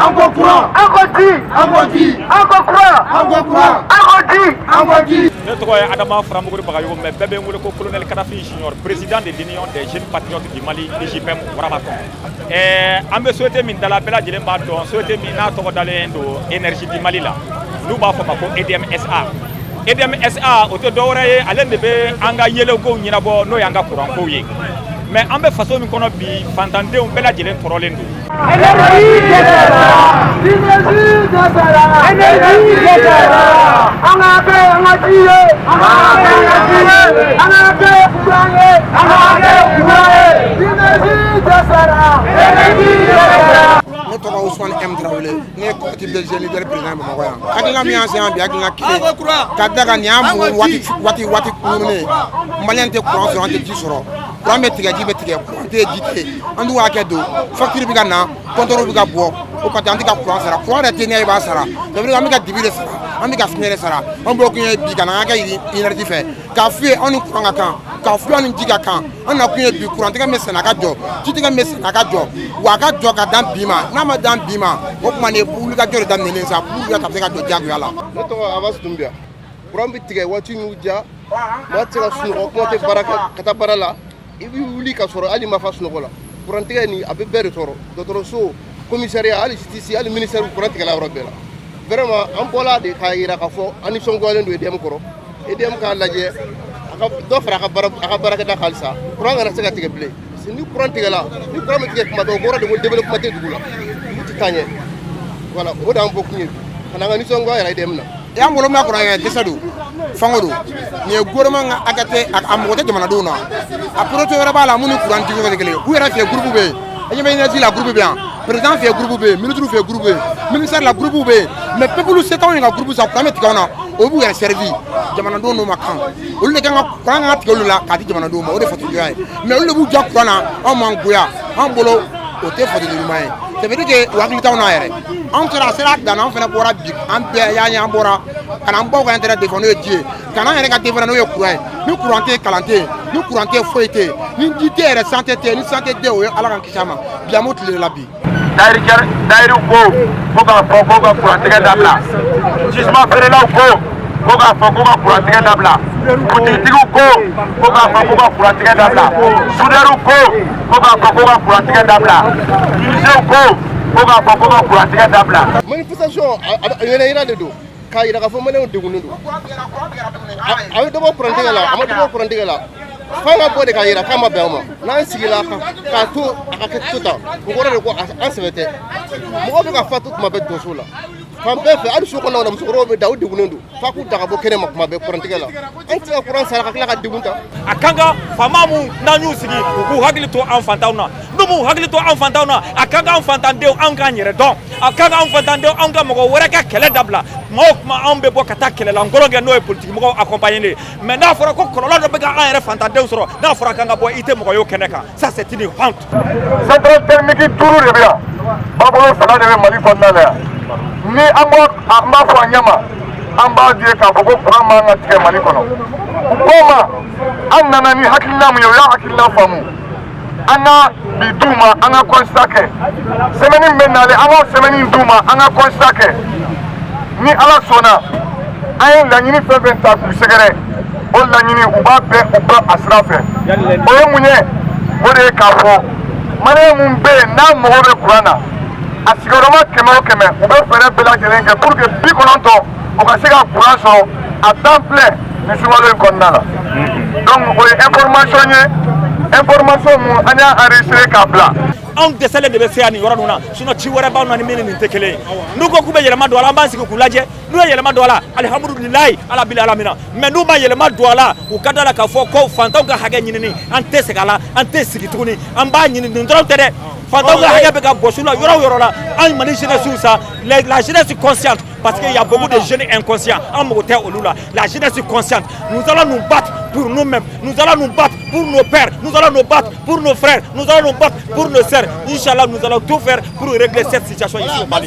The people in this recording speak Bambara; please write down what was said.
Encore courant. Encore dit. Encore dit. Encore courant. Encore courant. Encore dit. Encore dit. Ne tɔgɔ ye Adama Faramuguri Bagayogo mais bɛɛ bɛ n wele ko colonel Kadhafi Junior, président de l'Union des jeunes patriotes du Mali, l'UJPM Warabaton. An bɛ société min da la bɛɛ lajɛlen b'a dɔn, société min n'a tɔgɔ dalen don énergie du Mali la n'u b'a fɔ ma ko EDMSA. EDMSA o tɛ dɔwɛrɛ ye ale de bɛ an ka yɛlɛkow ɲɛnabɔ n'o y'an ka courant-kow ye. Mais an bɛ faso min kɔnɔ bi fantandenw bɛɛ lajɛlen tɔɔrɔlen don. Énergie dɛsɛra. Énergie dɛsɛra. Énergie dɛsɛra. An ka kɛ an ka ji ye. An ka kɛ an ka ji ye. An ka kɛ courant ye. An ka kɛ courant ye. Énergie dɛsɛra. Énergie dɛsɛra. Ne tɔgɔ Ousmane M Traoré, ne ye collectif des jeunes leaders président Bamakɔ yan. Hakilina min y'an se yan bi hakilina kelen ka da kan nin y'a mun waati kununnen maliyɛn tɛ courant sɔrɔ an tɛ ji sɔrɔ courant bɛ tigɛ ji bɛ tigɛ courant tɛ ji tɛ an dun hakɛ don facture bɛ ka na compteur bɛ ka bɔ o kɔfɛ an tɛ ka courant sara courant yɛrɛ tɛ ne ye i b'a sara ça veut dire an bɛ ka dibi de sara an bɛ ka fiɲɛ de sara an b'o kun ye bi ka na an ka kɛ énergie fɛ k'a f'i ye anw ni courant ka kan k'a f'i ye anw ni ji ka kan an na kun ye bi courant tigɛ min sɛnɛ a ka jɔ jitigɛ min sɛnɛ a ka jɔ wa a ka jɔ ka dan bi ma n'a ma dan bi ma o tuma ne wulikajɔ de daminɛlen sa pour ka se ka jɔ diyagoya la. Ne tɔgɔ Abass Doumbia courant bɛ tigɛ waati min ja maa tɛ se ka sunɔgɔ kuma tɛ baara ka taa baara la i bɛ wuli ka sɔrɔ hali ma fa sunɔgɔ la courant tigɛ nin a bɛ bɛɛ de tɔɔrɔ dɔgɔtɔrɔso commissariat hali justice hali ministère courant tigɛla yɔrɔ bɛɛ la vraiment an bɔla de k'a jira k'a fɔ an nisɔngoyalen don EDM kɔrɔ EDM k'a lajɛ a ka dɔ fara a ka baarakɛda kan halisa courant kana se ka tigɛ bilen parce que ni courant tigɛla ni courant bɛ tigɛ kuma bɛɛ o kɔrɔ de ko développement tɛ dugu la dugu tɛ taa ɲɛ voilà o de y'an bɔ kun ye ka na an ka nisɔngoya yɛrɛ EDM na. Y'an bolo min kɔrɔ ye dɛsɛ don fango don nin ye gouvernement ka hakɛ tɛ a mɔgɔ tɛ jamanadenw na a projet wɛrɛ b'a la mun ni courant tigi tɛ kelen u yɛrɛ fɛ groupe bɛ yen e ɲɛ bɛ énergie la groupe bɛ yan président fɛ groupe bɛ yen ministre fɛ groupe bɛ yen ministère la groupe bɛ yen mais peuple se t'anw ye ka groupe san courant bɛ tigɛ anw na o b'u yɛrɛ servi jamanadenw n'o ma kan olu de kan ka courant kan ka tigɛ olu la k'a di jamanadenw ma o de fatiguya ye mais olu de b'u ja courant na anw m'an goya anw bolo o tɛ fatiguya ɲuman ye ça veut dire que u hakili t'anw na yɛrɛ anw sera a sera dan na anw fana bɔra bi an bɛɛ y'a ye an bɔra ka na an baw ka intérêt défendre n'o ye ji ye ka n'an yɛrɛ ka défendre n'o ye courant ye ni courant tɛ yen kalan tɛ yen ni courant tɛ yen foyi tɛ yen ni ji tɛ yɛrɛ santé tɛ yen ni santé tɛ yen o ye ala k'an kisi a ma bi an b'o tile la bi. Dayiru ko k'a fɔ ko ka courant tigɛ dabila jisuma feerelaw ko k'a fɔ ko ka courant tigɛ dabila butigitigiw ko k'a fɔ ko ka courant tigɛ dabila soudeurs ko k'a fɔ ko ka courant tigɛ dabila menuisiers ko k'a fɔ ko ka courant tigɛ dabila. Manifestation a yɛrɛ de don k'a jira k'a fɔ maliyɛnw degunnen don a bɛ dɔ bɔ courant tigɛ la a ma dɔ bɔ courant tigɛ la f'an ka bɔ de k'a jira k'a ma bɛn an ma n'an sigila k'a to a ka kɛ to tan o kɔrɔ de ko an sɛbɛ tɛ mɔgɔ bɛ ka fatu tuma bɛɛ donso la fan bɛɛ fɛ hali so kɔnɔna na musokɔrɔbaw bɛ da u degunnen don f'a k'u ta ka bɔ kɛnɛ ma tuma bɛɛ courant tigɛ la an tɛ se ka courant sara ka tila ka degun ta. A kan ka faama mun n'an y'u sigi u k'u hakili to an fantanw na n'u m'u hakili to an fantanw na a kan ka an fantandenw an k'an yɛrɛ dɔn a kan ka an fantandenw an ka mɔgɔ wɛrɛ ka kɛlɛ dabila maa o kuma anw bɛ bɔ ka taa kɛlɛ la nkɔrɔ kɛ n'o ye politikimɔgɔw accompagner mais n'a fɔra ko kɔlɔlɔ dɔ bɛ ka an yɛrɛ fantandenw sɔrɔ n'a fɔra kan ka bɔ i tɛ mɔgɔ y'o kɛnɛ kan ça c'est une honte. Centrale thermique 5 de bɛ yan Babolo 3 de bɛ Mali kɔnɔna la yan ni an b'a fɔ a ɲɛma an b'a di k'a fɔ ko courant man ka tigɛ Mali kɔnɔ u ko ma an nana ni hakilina min ye u y'a hakilina faamu an ka bi d'u ma an ka constat kɛ semaine bɛ nalen an ka semaine d'u ma an ka constat kɛ ni ala sɔnna an ye laɲini fɛn fɛn ta k'u sɛgɛrɛ o laɲini u b'a bɛɛ u bɛ a sira fɛ o ye mun ye o de ye k'a fɔ maliyɛn mun bɛ yen n'a mago bɛ courant na a sigiyɔrɔma 100 o 100 u bɛ fɛɛrɛ bɛɛ lajɛlen kɛ pour que 90 u ka se ka courant sɔrɔ à temps plein nin sunkalo in kɔnɔna la donc o ye information ye information mun an y'a enregistré k'a bila. Anw dɛsɛlen de bɛ se yan nin yɔrɔ ninnu na sinon ci wɛrɛ b'anw na ni min ni nin tɛ kelen ye n'u ko k'u bɛ yɛlɛma don a la an b'an sigi k'u lajɛ n'u ye yɛlɛma don a la alihamudulilayi ala bili ala mina mais n'u ma yɛlɛma don a la u ka da la k'a fɔ ko fantanw ka hakɛ ɲinini an tɛ segin a la an tɛ sigi tuguni an b'a ɲini nin dɔrɔn tɛ dɛ fantanw ka hakɛ bɛ ka bɔsi la yɔrɔ o yɔrɔ la an Mali jeunesse sa la jeunesse consciente parce qu'il y a beaucoup de jeunes inconscients an mago tɛ olu la la jeunesse consciente nous allons nous battre pour nous-mêmes nous allons nous battre pour nos pères nous allons nous battre pour nos frères nous allons nous battre pour nos sœurs Inch'Allah nous allons tout faire pour régler cette situation ici au Mali.